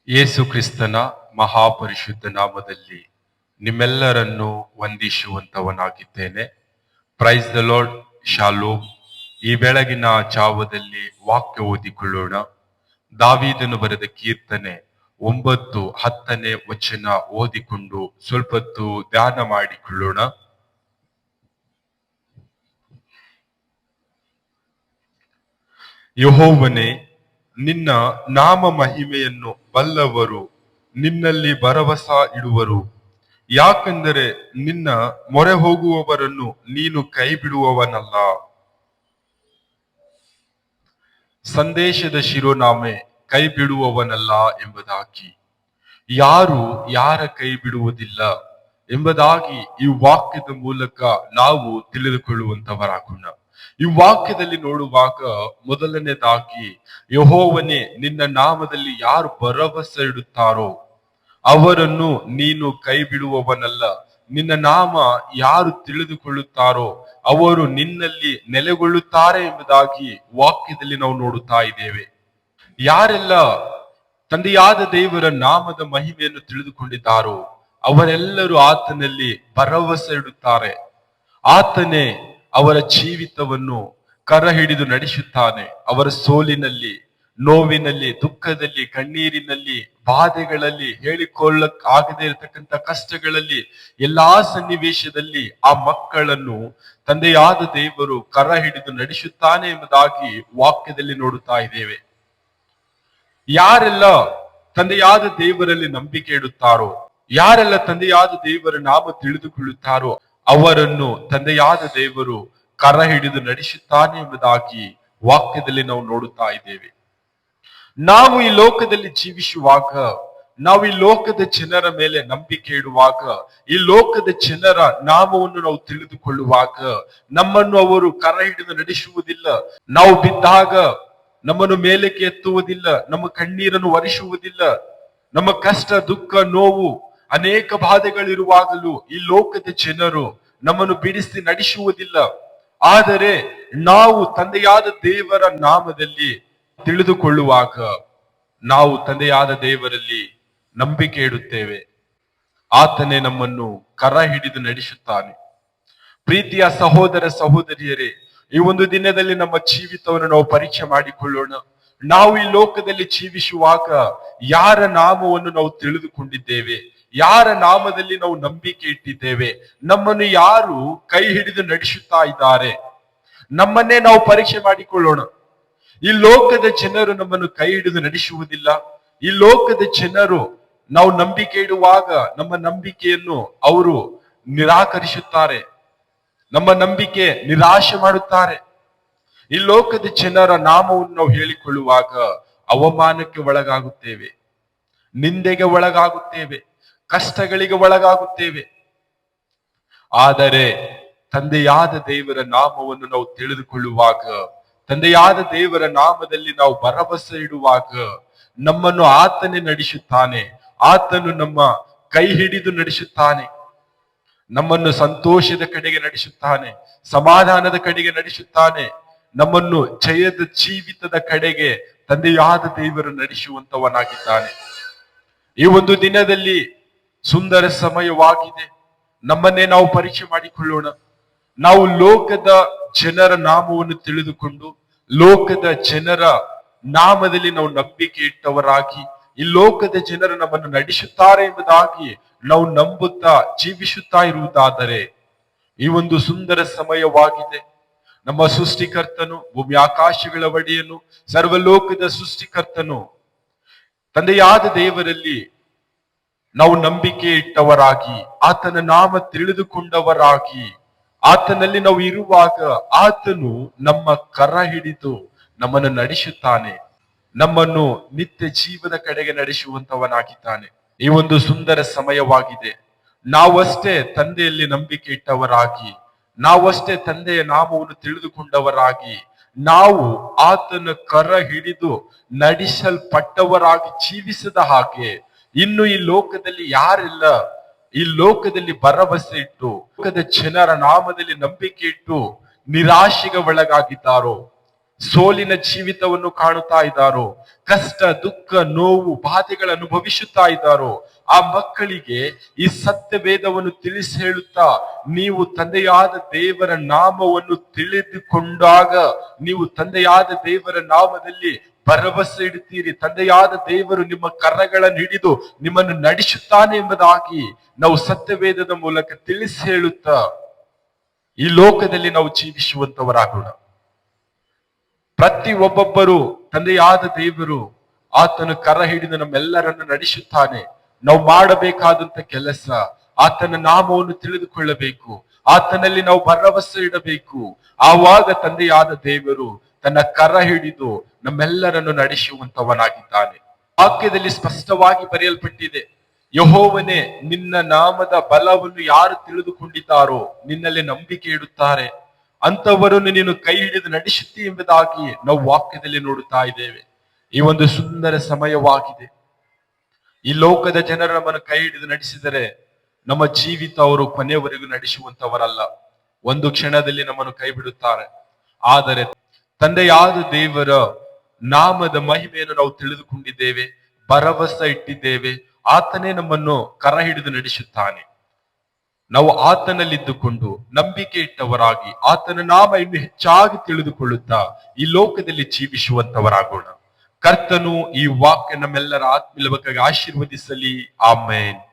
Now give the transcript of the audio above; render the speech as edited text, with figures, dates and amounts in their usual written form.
ಯೇಸು ಕ್ರಿಸ್ತನ ಮಹಾಪರಿಶುದ್ಧ ನಾಮದಲ್ಲಿ ನಿಮ್ಮೆಲ್ಲರನ್ನು ವಂದಿಸುವಂತವನಾಗಿದ್ದೇನೆ. Praise the Lord. ಶಾಲೋಮ್. ಈ ಬೆಳಗಿನ ಜಾವದಲ್ಲಿ ವಾಕ್ಯ ಓದಿಕೊಳ್ಳೋಣ. ದಾವೀದನು ಬರೆದ ಕೀರ್ತನೆ 9:10 ವಚನ ಓದಿಕೊಂಡು ಸ್ವಲ್ಪತ್ತು ಧ್ಯಾನ ಮಾಡಿಕೊಳ್ಳೋಣ. ಯೆಹೋವನೇ, ನಿನ್ನ ನಾಮ ಮಹಿಮೆಯನ್ನು ಬಲ್ಲವರು ನಿನ್ನಲ್ಲಿ ಭರವಸ ಇಡುವರು. ಯಾಕೆಂದರೆ ನಿನ್ನ ಮೊರೆ ಹೋಗುವವರನ್ನು ನೀನು ಕೈ ಬಿಡುವವನಲ್ಲ. ಸಂದೇಶದ ಶಿರೋನಾಮೆ ಕೈ ಬಿಡುವವನಲ್ಲ ಎಂಬುದಾಗಿ. ಯಾರು ಯಾರ ಕೈ ಬಿಡುವುದಿಲ್ಲ ಎಂಬುದಾಗಿ ಈ ವಾಕ್ಯದ ಮೂಲಕ ನಾವು ತಿಳಿದುಕೊಳ್ಳುವಂತವರಾಗೋಣ. ಈ ವಾಕ್ಯದಲ್ಲಿ ನೋಡುವಾಗ ಮೊದಲನೇದಾಗಿ, ಯೆಹೋವನೇ, ನಿನ್ನ ನಾಮದಲ್ಲಿ ಯಾರು ಭರವಸೆ ಇಡುತ್ತಾರೋ ಅವರನ್ನು ನೀನು ಕೈ ಬಿಡುವವನಲ್ಲ. ನಿನ್ನ ನಾಮ ಯಾರು ತಿಳಿದುಕೊಳ್ಳುತ್ತಾರೋ ಅವರು ನಿನ್ನಲ್ಲಿ ನೆಲೆಗೊಳ್ಳುತ್ತಾರೆ ಎಂಬುದಾಗಿ ವಾಕ್ಯದಲ್ಲಿ ನಾವು ನೋಡುತ್ತಾ ಇದ್ದೇವೆ. ಯಾರೆಲ್ಲ ತಂದೆಯಾದ ದೇವರ ನಾಮದ ಮಹಿಮೆಯನ್ನು ತಿಳಿದುಕೊಂಡಿದ್ದಾರೋ ಅವರೆಲ್ಲರೂ ಆತನಲ್ಲಿ ಭರವಸೆ ಇಡುತ್ತಾರೆ. ಆತನೇ ಅವರ ಜೀವಿತವನ್ನು ಕರ ಹಿಡಿದು ನಡೆಸುತ್ತಾನೆ. ಅವರ ಸೋಲಿನಲ್ಲಿ, ನೋವಿನಲ್ಲಿ, ದುಃಖದಲ್ಲಿ, ಕಣ್ಣೀರಿನಲ್ಲಿ, ಬಾಧೆಗಳಲ್ಲಿ, ಹೇಳಿಕೊಳ್ಳಕ್ ಆಗದೆ ಇರತಕ್ಕಂಥ ಕಷ್ಟಗಳಲ್ಲಿ, ಎಲ್ಲಾ ಸನ್ನಿವೇಶದಲ್ಲಿ ಆ ಮಕ್ಕಳನ್ನು ತಂದೆಯಾದ ದೇವರು ಕರ ಹಿಡಿದು ನಡೆಸುತ್ತಾನೆ ಎಂಬುದಾಗಿ ವಾಕ್ಯದಲ್ಲಿ ನೋಡುತ್ತಾ ಇದ್ದೇವೆ. ಯಾರೆಲ್ಲ ತಂದೆಯಾದ ದೇವರಲ್ಲಿ ನಂಬಿಕೆ ಇಡುತ್ತಾರೋ, ಯಾರೆಲ್ಲ ತಂದೆಯಾದ ದೇವರ ನಾಮ ತಿಳಿದುಕೊಳ್ಳುತ್ತಾರೋ ಅವರನ್ನು ತಂದೆಯಾದ ದೇವರು ಕರ ಹಿಡಿದು ನಡೆಸುತ್ತಾನೆ ಎಂಬುದಾಗಿ ವಾಕ್ಯದಲ್ಲಿ ನಾವು ನೋಡುತ್ತಾ ಇದ್ದೇವೆ. ನಾವು ಈ ಲೋಕದಲ್ಲಿ ಜೀವಿಸುವಾಗ, ನಾವು ಈ ಲೋಕದ ಜನರ ಮೇಲೆ ನಂಬಿಕೆ ಇಡುವಾಗ, ಈ ಲೋಕದ ಜನರ ನಾಮವನ್ನು ನಾವು ತಿಳಿದುಕೊಳ್ಳುವಾಗ ನಮ್ಮನ್ನು ಅವರು ಕರ ಹಿಡಿದು ನಡೆಸುವುದಿಲ್ಲ. ನಾವು ಬಿದ್ದಾಗ ನಮ್ಮನ್ನು ಮೇಲಕ್ಕೆ ಎತ್ತುವುದಿಲ್ಲ, ನಮ್ಮ ಕಣ್ಣೀರನ್ನು ಒರೆಸುವುದಿಲ್ಲ. ನಮ್ಮ ಕಷ್ಟ, ದುಃಖ, ನೋವು, ಅನೇಕ ಬಾಧೆಗಳಿರುವಾಗಲೂ ಈ ಲೋಕದ ಜನರು ನಮ್ಮನ್ನು ಬಿಡಿಸಿ ನಡೆಸುವುದಿಲ್ಲ. ಆದರೆ ನಾವು ತಂದೆಯಾದ ದೇವರ ನಾಮದಲ್ಲಿ ತಿಳಿದುಕೊಳ್ಳುವಾಗ ನಾವು ತಂದೆಯಾದ ದೇವರಲ್ಲಿ ನಂಬಿಕೆ ಇಡುತ್ತೇವೆ. ಆತನೇ ನಮ್ಮನ್ನು ಕರ ಹಿಡಿದು ನಡೆಸುತ್ತಾನೆ. ಪ್ರೀತಿಯ ಸಹೋದರ ಸಹೋದರಿಯರೇ, ಈ ಒಂದು ದಿನದಲ್ಲಿ ನಮ್ಮ ಜೀವಿತವನ್ನು ನಾವು ಪರೀಕ್ಷೆ ಮಾಡಿಕೊಳ್ಳೋಣ. ನಾವು ಈ ಲೋಕದಲ್ಲಿ ಜೀವಿಸುವಾಗ ಯಾರ ನಾಮವನ್ನು ನಾವು ತಿಳಿದುಕೊಂಡಿದ್ದೇವೆ, ಯಾರ ನಾಮದಲ್ಲಿ ನಾವು ನಂಬಿಕೆ ಇಟ್ಟಿದ್ದೇವೆ, ನಮ್ಮನ್ನು ಯಾರು ಕೈ ಹಿಡಿದು ನಡೆಸುತ್ತಾ ಇದ್ದಾರೆ, ನಮ್ಮನ್ನೇ ನಾವು ಪರೀಕ್ಷೆ ಮಾಡಿಕೊಳ್ಳೋಣ. ಈ ಲೋಕದ ಜನರು ನಮ್ಮನ್ನು ಕೈ ಹಿಡಿದು ನಡೆಸುವುದಿಲ್ಲ. ಈ ಲೋಕದ ಜನರು ನಾವು ನಂಬಿಕೆ ಇಡುವಾಗ ನಮ್ಮ ನಂಬಿಕೆಯನ್ನು ಅವರು ನಿರಾಕರಿಸುತ್ತಾರೆ, ನಮ್ಮ ನಂಬಿಕೆ ನಿರಾಶೆ ಮಾಡುತ್ತಾರೆ. ಈ ಲೋಕದ ಜನರ ನಾಮವನ್ನು ನಾವು ಹೇಳಿಕೊಳ್ಳುವಾಗ ಅವಮಾನಕ್ಕೆ ಒಳಗಾಗುತ್ತೇವೆ, ನಿಂದೆಗೆ ಒಳಗಾಗುತ್ತೇವೆ, ಕಷ್ಟಗಳಿಗೆ ಒಳಗಾಗುತ್ತೇವೆ. ಆದರೆ ತಂದೆಯಾದ ದೇವರ ನಾಮವನ್ನು ನಾವು ತಿಳಿದುಕೊಳ್ಳುವಾಗ, ತಂದೆಯಾದ ದೇವರ ನಾಮದಲ್ಲಿ ನಾವು ಭರವಸೆ ಇಡುವಾಗ ನಮ್ಮನ್ನು ಆತನೇ ನಡೆಸುತ್ತಾನೆ. ಆತನು ನಮ್ಮ ಕೈ ಹಿಡಿದು ನಡೆಸುತ್ತಾನೆ. ನಮ್ಮನ್ನು ಸಂತೋಷದ ಕಡೆಗೆ ನಡೆಸುತ್ತಾನೆ, ಸಮಾಧಾನದ ಕಡೆಗೆ ನಡೆಸುತ್ತಾನೆ. ನಮ್ಮನ್ನು ಜಯದ ಜೀವಿತದ ಕಡೆಗೆ ತಂದೆಯಾದ ದೇವರು ನಡೆಸುವಂತವನಾಗಿದ್ದಾನೆ. ಈ ಒಂದು ದಿನದಲ್ಲಿ ಸುಂದರ ಸಮಯವಾಗಿದೆ. ನಮ್ಮನ್ನೇ ನಾವು ಪರೀಕ್ಷೆ ಮಾಡಿಕೊಳ್ಳೋಣ. ನಾವು ಲೋಕದ ಜನರ ನಾಮವನ್ನು ತಿಳಿದುಕೊಂಡು, ಲೋಕದ ಜನರ ನಾಮದಲ್ಲಿ ನಾವು ನಂಬಿಕೆ ಇಟ್ಟವರಾಗಿ, ಈ ಲೋಕದ ಜನರು ನಮ್ಮನ್ನು ನಡೆಸುತ್ತಾರೆ ಎಂಬುದಾಗಿ ನಾವು ನಂಬುತ್ತಾ ಜೀವಿಸುತ್ತಾ ಇರುವುದಾದರೆ ಈ ಒಂದು ಸುಂದರ ಸಮಯವಾಗಿದೆ. ನಮ್ಮ ಸೃಷ್ಟಿಕರ್ತನು, ಭೂಮಿ ಆಕಾಶಗಳ ಒಡೆಯನು, ಸರ್ವಲೋಕದ ಸೃಷ್ಟಿಕರ್ತನು ತಂದೆಯಾದ ದೇವರಲ್ಲಿ ನಾವು ನಂಬಿಕೆ ಇಟ್ಟವರಾಗಿ, ಆತನ ನಾಮ ತಿಳಿದುಕೊಂಡವರಾಗಿ, ಆತನಲ್ಲಿ ನಾವು ಇರುವಾಗ ಆತನು ನಮ್ಮ ಕರ ಹಿಡಿದು ನಮ್ಮನ್ನು ನಡೆಸುತ್ತಾನೆ, ನಮ್ಮನ್ನು ನಿತ್ಯ ಜೀವದ ಕಡೆಗೆ ನಡೆಸುವಂತವನಾಗಿದ್ದಾನೆ. ಈ ಒಂದು ಸುಂದರ ಸಮಯವಾಗಿದೆ. ನಾವಷ್ಟೇ ತಂದೆಯಲ್ಲಿ ನಂಬಿಕೆ ಇಟ್ಟವರಾಗಿ, ನಾವಷ್ಟೇ ತಂದೆಯ ನಾಮವನ್ನು ತಿಳಿದುಕೊಂಡವರಾಗಿ, ನಾವು ಆತನ ಕರ ಹಿಡಿದು ನಡೆಸಲ್ಪಟ್ಟವರಾಗಿ ಜೀವಿಸದ ಹಾಗೆ ಇನ್ನು ಈ ಲೋಕದಲ್ಲಿ ಯಾರೆಲ್ಲ ಈ ಲೋಕದಲ್ಲಿ ಭರವಸೆ ಇಟ್ಟು, ಲೋಕದ ಜನರ ನಾಮದಲ್ಲಿ ನಂಬಿಕೆ ಇಟ್ಟು ನಿರಾಶೆಗೆ ಒಳಗಾಗಿದ್ದಾರೋ, ಸೋಲಿನ ಜೀವಿತವನ್ನು ಕಾಣುತ್ತಾ ಇದ್ದಾರೋ, ಕಷ್ಟ, ದುಃಖ, ನೋವು, ಬಾಧೆಗಳನ್ನು ಅನುಭವಿಸುತ್ತಾ ಇದ್ದಾರೋ, ಆ ಮಕ್ಕಳಿಗೆ ಈ ಸತ್ಯ ವೇದವನ್ನು ತಿಳಿಸಿ ಹೇಳುತ್ತಾ, ನೀವು ತಂದೆಯಾದ ದೇವರ ನಾಮವನ್ನು ತಿಳಿದುಕೊಂಡಾಗ ನೀವು ತಂದೆಯಾದ ದೇವರ ನಾಮದಲ್ಲಿ ಭರವಸೆ ಇಡುತ್ತೀರಿ, ತಂದೆಯಾದ ದೇವರು ನಿಮ್ಮ ಕರಗಳನ್ನು ಹಿಡಿದು ನಿಮ್ಮನ್ನು ನಡೆಸುತ್ತಾನೆ ಎಂಬುದಾಗಿ ನಾವು ಸತ್ಯವೇದದ ಮೂಲಕ ತಿಳಿಸಿ ಹೇಳುತ್ತಾ ಈ ಲೋಕದಲ್ಲಿ ನಾವು ಜೀವಿಸುವಂತವರಾಗೋಣ. ಪ್ರತಿ ಒಬ್ಬೊಬ್ಬರು ತಂದೆಯಾದ ದೇವರು ಆತನು ಕರ ಹಿಡಿದು ನಮ್ಮೆಲ್ಲರನ್ನು ನಡೆಸುತ್ತಾನೆ. ನಾವು ಮಾಡಬೇಕಾದಂತ ಕೆಲಸ ಆತನ ನಾಮವನ್ನು ತಿಳಿದುಕೊಳ್ಳಬೇಕು, ಆತನಲ್ಲಿ ನಾವು ಭರವಸೆ ಇಡಬೇಕು. ಆವಾಗ ತಂದೆಯಾದ ದೇವರು ತನ್ನ ಕರ ಹಿಡಿದು ನಮ್ಮೆಲ್ಲರನ್ನು ನಡೆಸುವಂತವನಾಗಿದ್ದಾನೆ. ವಾಕ್ಯದಲ್ಲಿ ಸ್ಪಷ್ಟವಾಗಿ ಬರೆಯಲ್ಪಟ್ಟಿದೆ, ಯೆಹೋವನೇ, ನಿನ್ನ ನಾಮದ ಬಲವನ್ನು ಯಾರು ತಿಳಿದುಕೊಂಡಿದ್ದಾರೋ, ನಿನ್ನಲ್ಲಿ ನಂಬಿಕೆ ಇಡುತ್ತಾರೆ, ಅಂತವರನ್ನು ನೀನು ಕೈ ಹಿಡಿದು ನಡೆಸುತ್ತಿ ಎಂಬುದಾಗಿ ನಾವು ವಾಕ್ಯದಲ್ಲಿ ನೋಡುತ್ತಾ ಇದ್ದೇವೆ. ಈ ಒಂದು ಸುಂದರ ಸಮಯವಾಗಿದೆ. ಈ ಲೋಕದ ಜನರು ನಮ್ಮನ್ನು ಕೈ ಹಿಡಿದು ನಡೆಸಿದರೆ ನಮ್ಮ ಜೀವಿತ ಅವರು ಕೊನೆಯವರೆಗೂ ನಡೆಸುವಂತವರಲ್ಲ. ಒಂದು ಕ್ಷಣದಲ್ಲಿ ನಮ್ಮನ್ನು ಕೈ ಬಿಡುತ್ತಾರೆ. ಆದರೆ ತಂದೆಯಾದ ದೇವರ ನಾಮದ ಮಹಿಮೆಯನ್ನು ನಾವು ತಿಳಿದುಕೊಂಡಿದ್ದೇವೆ, ಭರವಸೆ ಇಟ್ಟಿದ್ದೇವೆ. ಆತನೇ ನಮ್ಮನ್ನು ಕರ ಹಿಡಿದು ನಡೆಸುತ್ತಾನೆ. ನಾವು ಆತನಲ್ಲಿದ್ದುಕೊಂಡು ನಂಬಿಕೆ ಇಟ್ಟವರಾಗಿ ಆತನ ನಾಮ ಇನ್ನು ಹೆಚ್ಚಾಗಿ ತಿಳಿದುಕೊಳ್ಳುತ್ತಾ ಈ ಲೋಕದಲ್ಲಿ ಜೀವಿಸುವಂತವರಾಗೋಣ. ಕರ್ತನು ಈ ವಾಕ್ಯ ನಮ್ಮೆಲ್ಲರ ಆತ್ಮೀಯವಾಗಿ ಆಶೀರ್ವದಿಸಲಿ. ಆಮೇನ್.